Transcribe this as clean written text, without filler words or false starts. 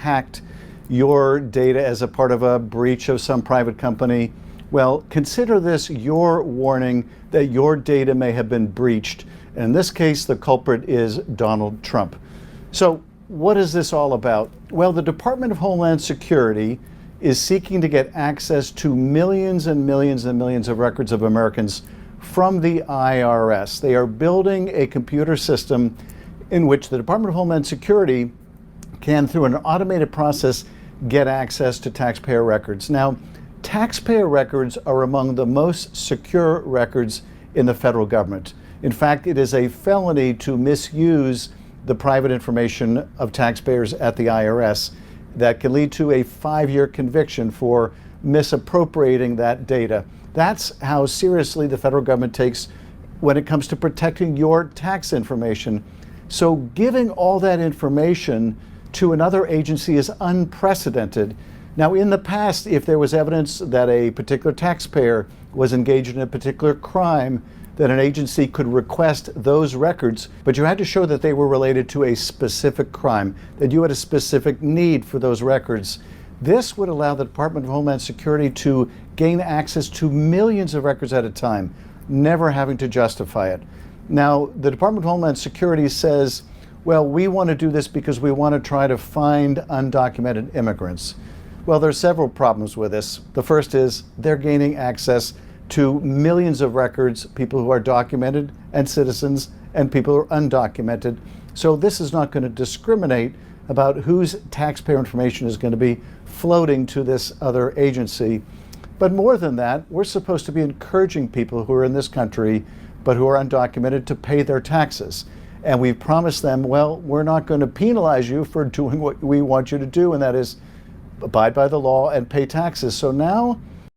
hacked your data as a part of a breach of some private company, well, consider this your warning that your data may have been breached. In this case, the culprit is Donald Trump. So what is this all about? Well, the Department of Homeland Security is seeking to get access to millions and millions and millions of records of Americans from the IRS. They are building a computer system in which the Department of Homeland Security can, through an automated process, get access to taxpayer records. Now, taxpayer records are among the most secure records in the federal government. In fact, it is a felony to misuse the private information of taxpayers at the IRS that can lead to a 5-year conviction for misappropriating that data. That's how seriously the federal government takes when it comes to protecting your tax information. So giving all that information to another agency is unprecedented. Now, in the past, if there was evidence that a particular taxpayer was engaged in a particular crime, then an agency could request those records, but you had to show that they were related to a specific crime, that you had a specific need for those records. This would allow the Department of Homeland Security to gain access to millions of records at a time, never having to justify it. Now, the Department of Homeland Security says, well, we want to do this because we want to try to find undocumented immigrants. Well, there's several problems with this. The first is they're gaining access to millions of records, people who are documented and citizens and people who are undocumented. So this is not going to discriminate about whose taxpayer information is going to be floating to this other agency. But more than that, we're supposed to be encouraging people who are in this country but who are undocumented to pay their taxes. And we've promised them, well, we're not going to penalize you for doing what we want you to do, and that is abide by the law and pay taxes. So now